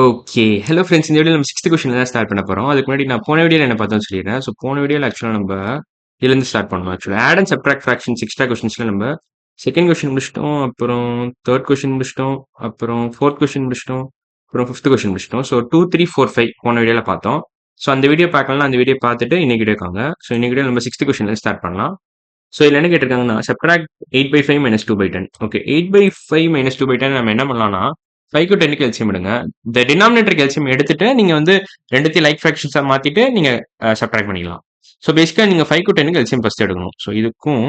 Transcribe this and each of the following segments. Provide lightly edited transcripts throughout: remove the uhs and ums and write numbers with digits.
Okay. Hello friends. இந்த வீடியோல நம்ம 6த் கொஸ்டின்ல தான் ஸ்டார்ட் பண்ண போறோம். அதுக்கு முன்னாடி நான் போன வீடியோல என்ன பார்த்தோம்னு சொல்லிடுறேன். ஸோ போன வீடியோல ஆக்சுவலா நம்ப இதுலருந்து ஸ்டார்ட் பண்ணோம் ஆக்சுவலா. Add and subtract fractions extra கொஸ்டின்ஸ்ல நம்ம 2nd கொஸ்டின் முடிச்சுட்டோம். அப்புறம் 3rd கொஸ்டின் முடிச்சுட்டோம். அப்புறம் 4th கொஸ்டின் முடிச்சுட்டோம். அப்புறம் 5th கொஸ்டின் முடிச்சுட்டோம். ஸோ 2, 3, 4, 5 போன வீடியோல பார்த்தோம். ஸோ அந்த வீடியோ பார்க்கலன்னா அந்த வீடியோ பார்த்துட்டு இன்னைக்கு வீடியோக்கு வாங்க. ஸோ இன்னைக்கு வீடியோ நம்ம 6th கொஸ்டின்ல ஸ்டார்ட் பண்ணலாம். ஸோ இதுல என்ன கேட்டிருக்காங்கன்னா, சப்ட்ராக்ட் 8/5 - 2/10. ஓகே. 8/5 - 2/10 நம்ம என்ன பண்ணலாம்னா, 5க்கும் 10க்கும் எல்சியம் எடுங்க. இந்த டினாமினேட்டருக்கு எல்சியம் எடுத்துட்டு, நீங்க வந்து 2த்தையும் லைக் ஃபிராக்ஷன்ஸா மாத்திட்டு, நீங்க சப்ட்ராக்ட் பண்ணிக்கலாம். ஸோ பேசிக்கா நீங்க 5க்கும் 10க்கும் எல்சியம் ஃபர்ஸ்ட் எடுக்கணும். ஸோ இதுக்கும்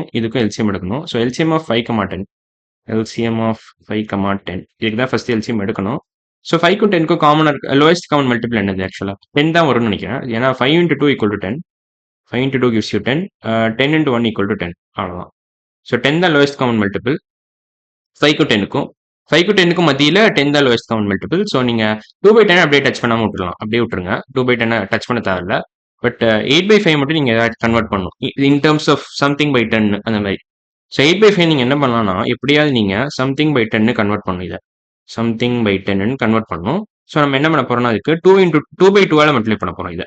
எல்சியம் எடுக்கணும். So LCM of 5, 10. LCM of 5, 10. இதுக்கு தான் ஃபர்ஸ்ட் எல்சியம் எடுக்கணும். ஸோ 5க்கும் 10க்கும் காமனா இருக்கு. லோயஸ்ட் காமன் மல்டிபிள் என்னது ஆக்சுவலா? 10 தான் வரும்னு நினைக்கிறேன். ஏன்னா 5 × 2 = 10. 5 × 2 gives you 10. 10 × 1 = 10. அவ்வளவுதான். ஸோ 10 தான் லோயஸ்ட் காமன் மல்டிபிள் 5க்கும் 10க்கும். 5க்கும் 10க்கும் மத்தியில 10 தான் லோயஸ்ட் காமன் மல்டிபிள். ஸோ நீங்க 2/10 அப்படியே டச் பண்ணாம விட்டுறலாம். அப்படியே விட்டுருங்க. 2/10 டச் பண்ண தேவையில்ல. பட் 8/5 மட்டும் நீங்க ஏதாவது கன்வெர்ட் பண்ணணும். In terms of something by 10 அந்த மாதிரி. ஸோ 8/5 நீங்க என்ன பண்ணலாம்னா, எப்படியாவது நீங்க சம்திங் பை 10 கன்வெர்ட் பண்ணணும் இதை. சம்திங் பை 10 கன்வெர்ட் பண்ணணும். ஸோ நம்ம என்ன பண்ண போறோம்னா, அதுக்கு 2/2 மல்டிப்ளை பண்ண போறோம் இதை.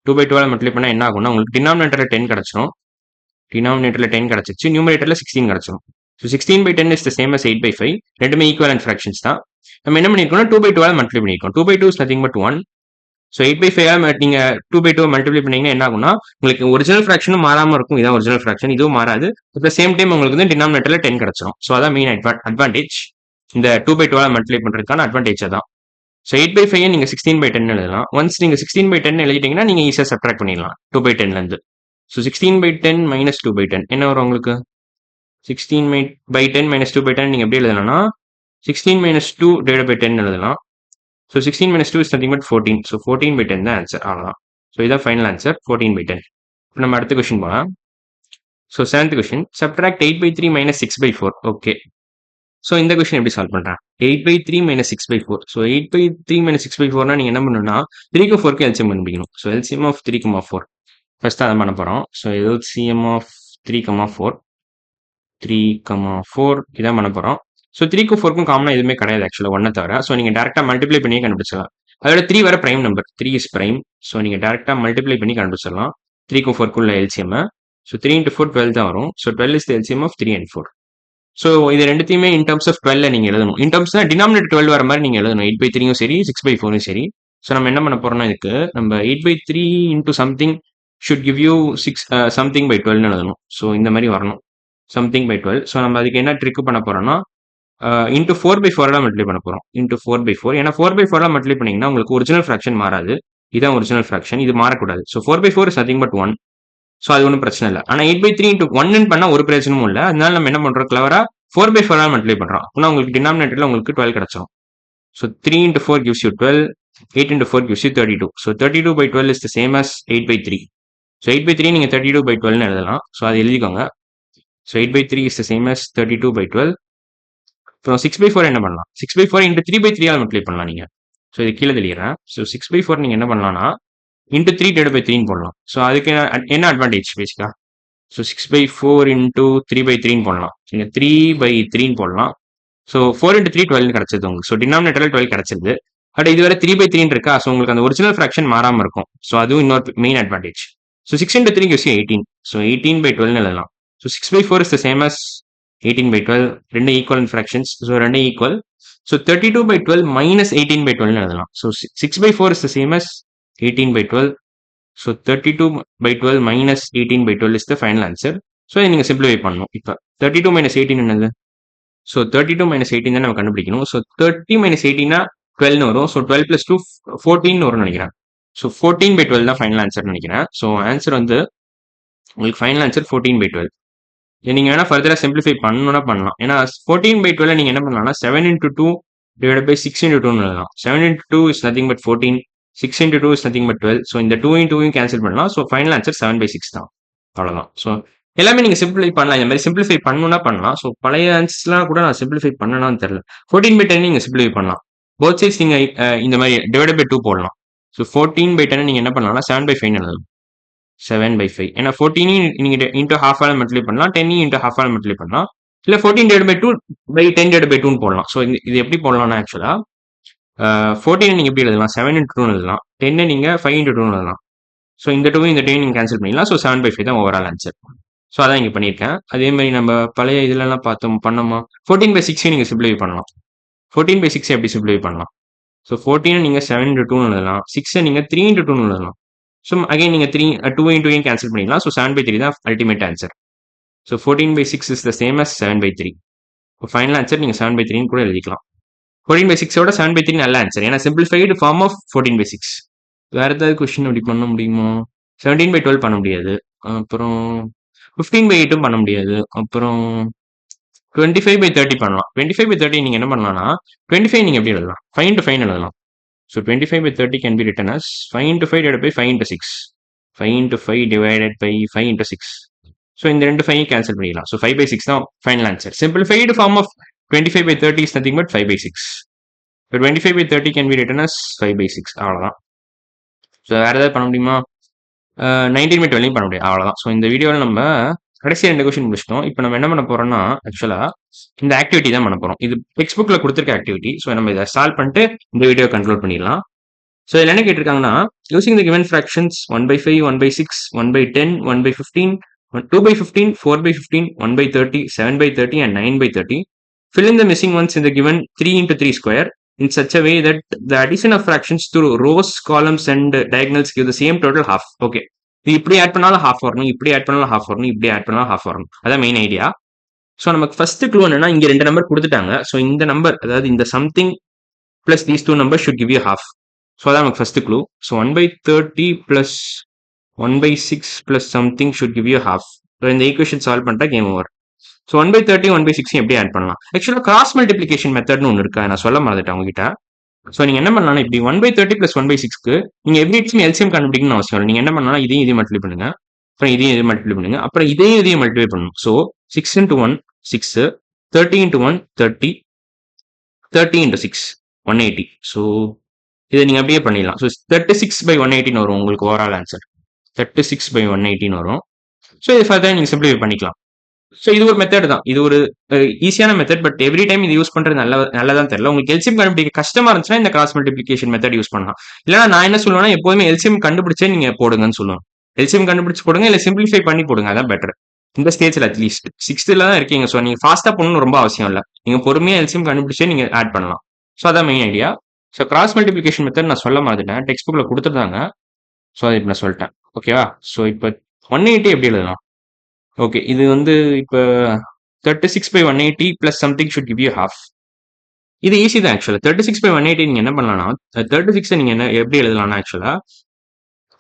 2/2 மல்டிப்ளை பண்ணா என்ன ஆகும்னா, உங்களுக்கு டினாமினேட்டர்ல 10 கிடைச்சிரும். டினாமினேட்டர்ல 10 கிடைச்சிச்சு. நியூமரேட்டர்ல 16 கிடைச்சிரும். So 16/10 is the same as 8/5. ரெண்டுமே ஈக்குவலன்ட் ஃபிராக்ஷன்ஸ் தான். நம்ம என்ன பண்ணிருக்கோம்னா 2/2 மல்டிப்ளை பண்ணிருக்கோம். 2/2 இஸ் நத்திங் பட் 1. ஸோ 8/5 நீங்க 2/2 மல்டிப்ளை பண்ணீங்கன்னா என்ன ஆகும்னா, உங்களுக்கு ஒரிஜினல் ஃபிராக்ஷனும் மாறாம இருக்கும். இதான் ஒரிஜினல் ஃபிராக்ஷன், இதுவும் மாறாது. அட் த சேம் டைம் உங்களுக்கு வந்து டினாமினேட்டர்ல 10 கிடைச்சிரும். ஸோ அதான் மெயின் அட்வான்டேஜ். இந்த 2/2 மல்டிப்ளை பண்றதுக்கான அட்வான்டேஜ் அதான். ஸோ 8/5 நீங்க 16/10 எழுதலாம். ஒன்ஸ் நீங்க 16/10 எழுதிட்டீங்கன்னா நீங்க ஈஸியா சப்ட்ராக்ட் பண்ணிடலாம் 2/10 இருந்து. ஸோ 16/10 - 2/10 என்ன வரும் உங்களுக்கு? 16/10 - 2/10 நீங்க எப்படி எழுதலாம்னா, 16 - 2/10 எழுதலாம். So 16 - 2 is nothing but 14. So 14/10 தான் ஆன்சர். அவ்வளோதான். ஸோ இதான் ஃபைனல் ஆன்சர் 14/10. இப்போ நம்ம அடுத்த கொஸ்டின் போகலாம். So 7th question, subtract 8/3 - 6/4. Okay. So இந்த கொஸ்டின் எப்படி சால்வ் பண்றேன்? 8/3 - 6/4. ஸோ 8/3 - 6/4னா நீங்க என்ன பண்ணணும்னா, 3க்கும் 4க்கும் எல்சியம் கண்டுபிடிக்கணும். So LCM of 3, 4. ஃபர்ஸ்ட் அதை பண்ண போறோம். So LCM of 3, 4. 3, 4 இதான் பண்ண போறோம். ஸோ 3க்கும் 4க்கும் காமனா எதுவுமே கிடையாது ஆக்சுவலா 1 தவிர. ஸோ நீங்க டேரக்டா மல்டிப்ளை பண்ணியே கண்டுபிடிச்சலாம். அதோட 3 வர prime number. 3 is prime. So நீங்க டேரக்டா மல்டிப்ளை பண்ணி கண்டுபிடிச்சிடலாம் 3க்கும் 4க்கும் உள்ள எல்சியம். ஸோ 3 × 4 12 தான் வரும். So 12 is the LCM of 3 and 4. So இது ரெண்டுத்தையுமே இன் டர்ம்ஸ் ஆஃப் 12 நீங்க எழுதணும். இன் டர்ம்ஸ்னா டினாமினேட்டர் 12 வர மாதிரி நீங்க எழுதணும். 8/3யும் சரி 6/4யும் சரி. ஸோ நம்ம என்ன பண்ண போறோம்னா, இதுக்கு நம்ம 8/3 into something should give you 6 something by 12 எழுதணும். ஸோ இந்த மாதிரி வரணும். something by 12. ஸோ நம்ம அதுக்கு என்ன ட்ரிக் பண்ண போறோம்னா, இன்டூ 4/4 மல்டிப்ளை பண்ண போறோம். இன்டூ 4/4. ஏன்னா 4/4 மல்டிப்ளை பண்ணீங்கன்னா உங்களுக்கு ஒரிஜினல் ஃபிராக்ஷன் மாறாது. இதான் ஒரிஜினல் ஃபிராக்ஷன். இது மாறக்கூடாது. So 4/4 is nothing but 1. So அது ஒன்றும் பிரச்சனை இல்லை. ஆனால் 8/3 into 1 பண்ணா ஒரு பிரச்சனமும் இல்லை. அதனால நம்ம என்ன பண்றோம், கிளவரா 4/4 மல்டிப்ளை பண்றோம். அப்படின்னா உங்களுக்கு டினாமினேட்டர்ல உங்களுக்கு 12 கிடைச்சிரும். So 3 × 4 gives you 12. 8 × 4 gives you 32. So 32/12 is the same as 8/3. So 8/3 நீங்க 32/12 எழுதலாம். ஸோ அது எழுதிக்கோங்க. So 8/3 is the same as 32/12. அப்புறம் 6/4 என்ன பண்ணலாம்? 6/4 into 3/3 மல்டிப்ளை பண்ணலாம் நீங்க. ஸோ இது கீழே தெளிகிறேன். ஸோ 6/4 நீங்க என்ன பண்ணலாம்னா, into 3/3 போடலாம். ஸோ அதுக்கு என்ன அட்வான்டேஜ் பேசிக்கா? ஸோ 6/4 into 3/3 போடலாம். நீங்க 3/3 போடலாம். ஸோ 4 into 3 12 கிடைச்சது உங்களுக்கு. ஸோ டினாமினேட்டர்ல 12 கிடைச்சிருது. பட் இதுவரை 3/3 இருக்கா? ஸோ உங்களுக்கு அந்த ஒரிஜினல் ஃபிராக்ஷன் மாறாம இருக்கும். ஸோ அதுவும் இன்னொரு main advantage. So 6 into 3 gives you 18. So 18/12 எழுதலாம். So 6/4 is the same as 18/12. ரெண்டு ஈக்குவல் ஃபிராக்ஷன்ஸ். ஸோ ரெண்டு ஈக்குவல். ஸோ 32/12 - 18/12 எழுதலாம். So 6/4 is the same as 18/12. So 32/12 - 18/12 is the final answer. So இதை நீங்க சிம்பிளிஃபை பண்ணணும். இப்போ 32 - 18 என்னது? ஸோ 32 - 18 தான் நம்ம கண்டுபிடிக்கணும். ஸோ 30 - 18னா 12 வரும். ஸோ 12 + 2 14 வரும்னு நினைக்கிறேன். ஸோ 14/12 தான் ஃபைனல் ஆன்சர் நினைக்கிறேன். ஸோ ஆன்சர் வந்து உங்களுக்கு ஃபைனல் ஆன்சர் 14/12. நீங்க வேணா ஃபர்தரா சிம்பிளிஃபை பண்ணணும்னா பண்ணலாம். ஏன்னா 14/12 நீங்க என்ன பண்ணலாம்னா 7 × 2 / 6 × 2 எழுதலாம். 7 × 2 is nothing but 14. 6 × 2 is nothing but 12. So இந்த 2 × 2 கேன்சல் பண்ணலாம். ஸோ ஃபைனல் ஆன்சர் 7/6 தான். அவ்வளவுதான். ஸோ எல்லாமே நீங்க சிம்பிளிஃபை பண்ணலாம். இந்த மாதிரி சிம்பிளிஃபை பண்ணணும்னா பண்ணலாம். ஸோ பழைய ஆன்சர்ஸ்லாம் கூட நான் சிம்பிளிஃபை பண்ணனான்னு தெரியல. 14/10 நீங்க சிம்பிளிஃபை பண்ணலாம். போத் சைட்ஸ் நீங்க இந்த மாதிரி /2 போடலாம். ஸோ 14/10 நீங்க என்ன பண்ணலாம்னா 7/5 எழுதலாம். 7/5. ஏன்னா 14 நீங்க இன்டூ ஹாஃப் மல்டிப்ளை பண்ணலாம். 10 இன்டூ ஹாஃப் மல்டிப்ளை பண்ணலாம். இல்ல 14/2/2 10/2 போடலாம். ஸோ இது எப்படி போடலாம்னா ஆக்சுவலா 14 நீங்கள் எப்படி எழுதலாம் 7 into 2 எழுதலாம் 10 நீங்கள் 5 into 2 எழுதலாம் ஸோ இந்த 2 இந்த 10 நீங்கள் கேன்சல் பண்ணிடலாம் ஸோ 7/5 தான் ஓவரால் ஆன்சர் ஸோ அதான் இங்கே பண்ணியிருக்கேன் அதே மாதிரி நம்ம பழைய இதுலலாம் பார்த்தோம் பண்ணோமா 14/6 நீங்கள் சிம்பிளிஃபை பண்ணலாம் 14/6 எப்படி சிம்பிளிஃபை பண்ணலாம் ஸோ 14 நீங்கள் 7 into 2 எழுதலாம் 6 நீங்கள் 3 into 2 எழுதலாம் ஸோ அகைன் நீங்கள் 2 into 8 கேன்சல் பண்ணிடலாம் ஸோ 7/3 தான் ultimate answer so 14/6 is the same as 7/3 இப்போ ஃபைனல் ஆன்சர் நீங்கள் 7/3 கூட எழுதிக்கலாம் 14/6ஓட 7/3 நல்ல ஆன்சர் ஏன்னா சிம்பிளிஃபைடு ஃபார்ம் ஆஃப் 14/6 வேற ஏதாவது கொஸ்டின் அப்படி பண்ண முடியுமா 17/12 பண்ண முடியாது அப்புறம் 15/8 பண்ண முடியாது அப்புறம் 25/30 பண்ணலாம் 25/30 நீங்க என்ன பண்ணலாம்னா 25 நீங்க எப்படி எழுதலாம் 5 into 5 எழுதலாம் so 25/30 can be written as 5 into 5 divided by 5 into 6 5 into 5 divided by 5 into 6 so இந்த ரெண்டு 5 கேன்சல் பண்ணிடலாம் ஸோ 5/6 தான் final answer simplified form of 25/30 is nothing but 5/6 so 25/30 can be written as 5/6 அவ்வளோதான் ஸோ வேற ஏதாவது பண்ண முடியுமா 19/12 பண்ண முடியாது அவ்வளோதான் ஸோ இந்த வீடியோவில் நம்ம கடைசி 2 கொஸ்டின் முடிச்சிட்டோம் இப்போ நம்ம என்ன பண்ண போறோம்னா ஆக்சுவலாக இந்த ஆக்டிவிட்டி தான் பண்ண போறோம் இது டெக்ஸ்ட் புக்ல கொடுத்துருக்க ஆக்டிவிட்டி ஸோ நம்ம இதை சால்வ் பண்ணிட்டு இந்த வீடியோ கன்க்ளூட் பண்ணிடலாம் ஸோ இதில் என்ன கேட்டிருக்காங்கன்னா using the given fractions 1/5 1/6 1/10 1/15 2/15 4/15 1/30 7/30 and 9/30 fill in the missing ones in the given 3 into 3 square in such a way that the addition of fractions through rows, columns and diagonals give the same total half. Okay. இது இப்படி add பண்ணாலும் half வரணும் இப்படி add பண்ணாலும் half வரணும் இப்படி add பண்ணாலும் half வரணும் அதான் மெயின் ஐடியா ஸோ நமக்கு ஃபர்ஸ்ட் க்ளூ என்னன்னா இங்க 2 நம்பர் கொடுத்துட்டாங்க ஸோ இந்த நம்பர் அதாவது இந்த something plus these 2 number should give you half so அதான் நமக்கு first clue so 1/30 plus 1/6 plus something should give you half so இந்த ஈக்குவேஷன் சால்வ் பண்ணிட்டா கேம் ஓவர் ஸோ 1/30 1/6 எப்படி ஆட் பண்ணலாம் ஆக்சுவலாக கிராஸ் மல்டிப்ளிகேஷன் மெத்தட்னு ஒன்று இருக்கா நான் சொல்ல மறந்துட்டேன் உங்ககிட்ட ஸோ நீங்க என்ன பண்ணலாம் இப்படி 1/30 பிளஸ் 1/6க்கு நீங்க எவ்ரி எல்சிஎம் கண்டுபிடிக்கணும்னு அவசியம் இல்லை நீங்க என்ன பண்ணலாம் இதையும் மல்டிப்ளை பண்ணுங்க அப்புறம் இதையும் மல்டிப்ளை பண்ணுங்க அப்புறம் இதையும் மல்டிப்ளை பண்ணணும் so 6 into 1 6 30 into 1 30 30 into 6 180 so இதை நீங்க அப்படியே பண்ணிடலாம் ஸோ 36/180 வரும் உங்களுக்கு ஓவரால் ஆன்சர் 36/180 வரும் ஸோ இது ஃபர்தர் நீங்க சிம்பிளிஃபை பண்ணிக்கலாம் ஸோ இது ஒரு மெத்தட் தான் இது ஒரு ஈஸியான மெத்தட் பட் எவ்ரி டைம் இது யூஸ் பண்றது நல்லதான் தெரியல உங்களுக்கு எல்சிஎம் கண்டுபிடிக்க கஷ்டமா இருந்துச்சுன்னா இந்த கிராஸ் மல்டிபிளிகேஷன் மெத்தட் யூஸ் பண்ணலாம் இல்லைனா நான் என்ன சொல்லுவேன்னா எப்போதுமே எல்சிஎம் கண்டுபிடிச்சே நீங்க போடுங்கன்னு சொல்லுவேன் எல்சிஎம் கண்டுபிடிச்சு போடுங்க இல்லை சிம்பிளிஃபை பண்ணி போடுங்க அதான் பெட்டர் இந்த ஸ்டேஜ்ல அட்லீஸ்ட் 6th தான் இருக்கீங்க ஸோ நீங்க ஃபாஸ்டா போகணும்னு ரொம்ப அவசியம் இல்லை நீங்க பொறுமையா எல்சிஎம் கண்டுபிடிச்சே நீங்க ஆட் பண்ணலாம் ஸோ அதான் main idea so cross multiplication method நான் சொல்ல மாதிரிட்டேன் டெக்ஸ்ட் புக்ல கொடுத்துருந்தாங்க ஸோ அது இப்போ நான் சொல்லிட்டேன் ஓகேவா ஸோ இப்போ 180 எப்படி எழுதலாம் ஓகே இது வந்து இப்போ 36/180 plus something should give you half இது ஈஸி தான் ஆக்சுவலா 36/180 நீங்க என்ன பண்ணலாம்னா 36 நீங்க என்ன எப்படி எழுதலாம்னா ஆக்சுவலா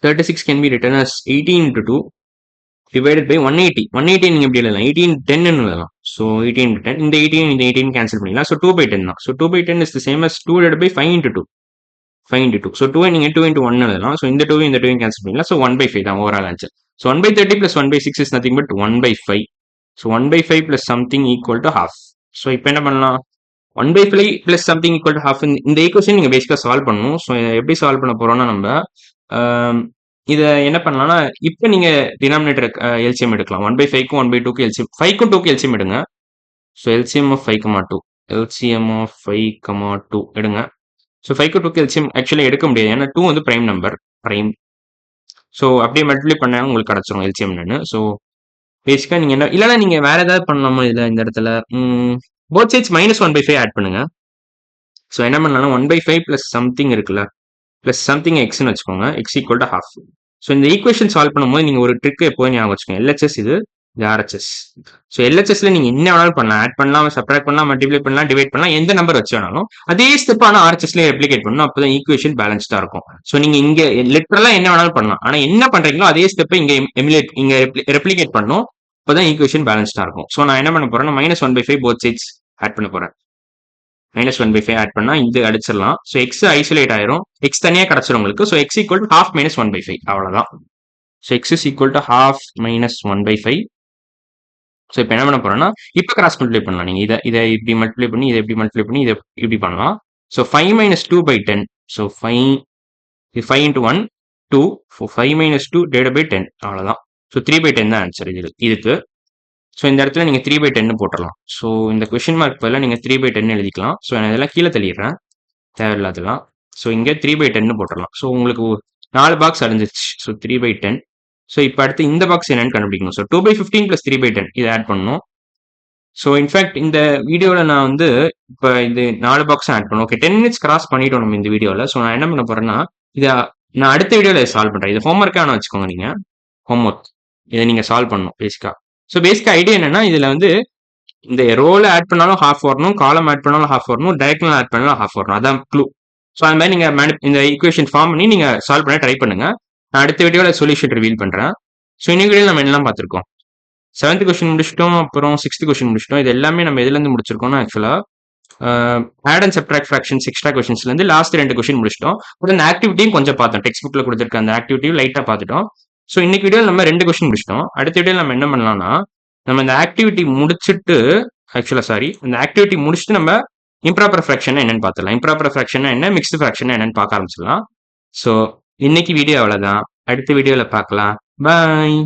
36 can be written as 18 into 2 divided by 180 நீங்க எப்படி எழுதலாம் 18 10 எழுதலாம் ஸோ 18 10 இந்த 18 கேன்சல் பண்ணிடலாம் ஸோ 2/10 தான் so 2/10 is the same as 2 divided by 5 into 2 5 into 2 so 2 நீங்க 2 into 1 எழுதலாம் ஸோ இந்த 2 கேன்சல் பண்ணிடலாம் ஸோ 1/5 தான் overall answer So 1/30 plus 1/6 is nothing but 1/5. So 1/5 plus something equal to half. So இப்போ என்ன பண்ணலாம் 1/5 plus something equal to half இந்த equation நீங்க பேசிக்கா சால்வ் பண்ணணும் ஸோ எப்படி சால்வ் பண்ண போறோம்னா நம்ம இதை என்ன பண்ணலாம்னா இப்போ நீங்க டினாமினேட்டர் எல்சிஎம் எடுக்கலாம் 1/5க்கும் 1/2க்கு எல்சிஎம் 5க்கும் 2க்கு எல்சிஎம் எடுங்க so LCM of 5,2 LCM of 5,2 எடுங்க ஸோ 5க்கும் 2க்கு எல்சிஎம் ஆக்சுவலி எடுக்க முடியாது ஏன்னா 2 வந்து பிரைம் நம்பர் பிரைம் ஸோ அப்படியே மல்டிப்ளை பண்ண உங்களுக்கு கிடச்சிரும் எல்சிஎம்னு ஸோ பேசிக்கா நீங்க என்ன இல்லைன்னா நீங்க வேற ஏதாவது பண்ணலாமா இதுல இந்த இடத்துல போத் சைட்ஸ் -1/5 ஆட் பண்ணுங்க ஸோ என்ன பண்ணலாம் 1/5 பிளஸ் சம்திங் இருக்குல்ல பிளஸ் சம்திங் எக்ஸ்னு வச்சுக்கோங்க X equal to half so இந்த ஈக்குவேஷன் சால்வ் பண்ணும்போது நீங்க ஒரு ட்ரிக் எப்போதும் ஞாபகம் வச்சுக்கோங்க எல்ஹெச்எஸ் இது ஆர்ஹெச்எஸ் ஸோ எல்ஹெச்எஸ்ல நீங்க என்ன வேணாலும் பண்ணலாம் ஆட் பண்ணலாம் சப்ராக்ட் பண்ணலாம் மல்டிப்ளை பண்ணலாம் டிவைட் பண்ணலாம் எந்த நம்பர் வச்சு வேணாலும் அதே ஸ்டெப் ஆனால் ஆர்ஹெச்எஸ்ல ரெப்ளிகேட் பண்ணணும் அப்பதான் ஈக்குவேஷன் பேலன்ஸ்டா இருக்கும் ஸோ நீங்க இங்க லிட்டரலா என்ன வேணாலும் பண்ணலாம் ஆனா என்ன பண்றீங்களோ அதே ஸ்டெப்பை இங்க ரெப்ளிகேட் பண்ணணும் அப்பதான் ஈக்குவேஷன் பேலன்ஸ்டா இருக்கும் ஸோ நான் என்ன பண்ண போறேன்னா -1/5 போத் சைட்ஸ் ஆட் பண்ண போறேன் -1/5 ஆட் பண்ணா இது அடிச்சிடலாம் ஸோ எக்ஸ் ஐசோலேட் ஆயிரும் எக்ஸ் தனியா கிடைச்சிரும் உங்களுக்கு so X equal to half -1/5 அவ்வளவுதான் so X is equal to half -1/5 so இப்போ என்ன பண்ண போறோம்னா இப்போ கிராஸ் மல்டிப்ளை பண்ணலாம் நீங்க இதை இப்படி மல்டிப்ளை பண்ணி இதை இப்படி மல்டிப்ளை பண்ணி இதை இப்படி பண்ணலாம் so 5 - 2/10 so 5 into 1 2 5 - 2 divided by 10 அவ்வளவுதான் ஸோ 3/10 தான் ஆன்சர் இதுக்கு ஸோ இந்த இடத்துல நீங்க 3/10 போட்டுடலாம் ஸோ இந்த கொஸ்டின் மார்க் பதிலாக நீங்க 3/10 எழுதிக்கலாம் ஸோ நான் இதெல்லாம் கீழே தள்ளிடுறேன் தேவையில்லாதலாம். ஸோ இங்கே 3/10 போட்டுடலாம். ஸோ உங்களுக்கு 4 பாக்ஸ் அடைஞ்சிருச்சு. ஸோ 3/10. ஸோ இப்போ அடுத்து இந்த பாக்ஸ் என்னன்னு கண்டுபிடிக்கணும். ஸோ 2/15 + 3/10 இதை ஆட் பண்ணணும். ஸோ இன்ஃபேக்ட் இந்த வீடியோவில் நான் வந்து இப்போ இது 4 பாக்ஸ் ஆட் பண்ணும். ஓகே 10 மினிட்ஸ் கிராஸ் பண்ணிட்டோம் நம்ம இந்த வீடியோவில். ஸோ நான் என்ன பண்ண போறேன்னா இதை நான் அடுத்த வீடியோவில் சால்வ் பண்ணுறேன். இது ஹோம்ஒர்க்கான வச்சுக்கோங்க நீங்கள். ஹோம்ஒர்க் இதை நீங்கள் சால்வ் பண்ணணும் பேசிக்காக. ஸோ பேசிக்காக ஐடியா என்னன்னா இதில் வந்து இந்த ரோல ஆட் பண்ணாலும் ஹாஃப் வரணும், காலம் ஆட் பண்ணாலும் ஹாஃப் வரணும், டைரக்டனல் ஆட் பண்ணாலும் ஹாஃப் வரணும். அதான் க்ளூ. ஸோ அது மாதிரி நீங்கள் இந்த ஈக்குவேஷன் ஃபார்ம் பண்ணி நீங்கள் சால்வ் பண்ண ட்ரை பண்ணுங்க. நான் அடுத்த வீடியோவில் சொல்யூஷன் ரிவீல் பண்ணுறேன். ஸோ இன்னைக்கு வீடியோ நம்ம என்னெல்லாம் பார்த்துருக்கோம். 7th கொஸ்டின் முடிச்சிட்டோம், அப்புறம் 6th கொஸ்டின் முடிச்சிட்டோம். இது எல்லாமே நம்ம எதுலேருந்து முடிச்சிருக்கோம்னா ஆக்சுவலாக add and subtract fractions extra கொஸ்டின்ஸ்லேருந்து லாஸ்ட் 2 கொஸ்டின் முடிச்சிட்டோம். அப்புறம் அந்த ஆக்டிவிட்டியும் கொஞ்சம் பார்த்தோம். டெக்ஸ்ட் புக்கில் கொடுத்துருக்க அந்த ஆக்டிவிட்டியும் லைட்டாக பார்த்துட்டோம். ஸோ இன்னைக்கு வீடியோ நம்ம 2 கொஸ்டின் முடிச்சிட்டோம். அடுத்த வீடியோ நம்ம என்ன பண்ணலாம்னா நம்ம இந்த ஆக்டிவிட்டி முடிச்சுட்டு இந்த ஆக்டிவிட்டி முடிச்சுட்டு நம்ம இம்ப்ராப்பர் ஃப்ராக்ஷன் என்னன்னு பார்த்துலாம். இம்ப்ராப்பர் ஃப்ராக்ஷன் என்ன, மிக்ஸ்டு ஃப்ராக்ஷன் என்னன்னு பார்க்க ஆரம்பிச்சிடலாம். ஸோ இன்னைக்கு வீடியோ அவ்வளோதான். அடுத்த வீடியோவில் பார்க்கலாம். பாய்.